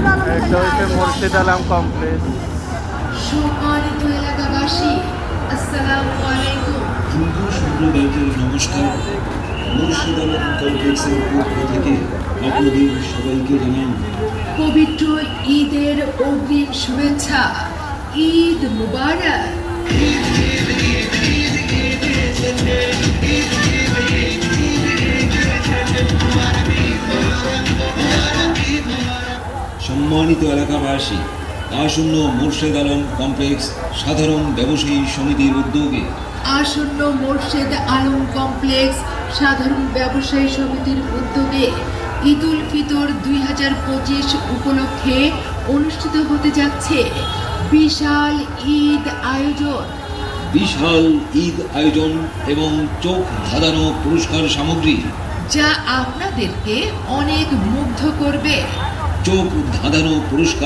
এটা হচ্ছে মুর্শিদ আলম কমপ্লেক্স। সম্মানিত এলাকাবাসী, আসসালামু আলাইকুম। হিন্দু সম্প্রদায়কে নমস্কার। মুর্শিদ আলম কমপ্লেক্সের পক্ষ থেকে আপনাদের সবাইকে জানান পবিত্র ঈদের অগ্রিম শুভেচ্ছা। ঈদ মুবারক। সম্মানিত এলাকাবাসী, আসন্ন মুর্শিদ আলম কমপ্লেক্স সাধারণ ব্যবসায়ী সমিতির উদ্যোগে আসন্ন মোর্শেদ আলম কমপ্লেক্স সাধারণ ব্যবসায়ী সমিতির উদ্যোগে ঈদ উল ফিতর 2025 উপলক্ষে অনুষ্ঠিত হতে যাচ্ছে বিশাল ঈদ আয়োজন। বিশাল ঈদ আয়োজন এবং চোখ ধাঁধানো পুরস্কার সামগ্রী, যা আপনাদেরকে অনেক মুগ্ধ করবে। চোখ ধাঁধানো পুরস্কার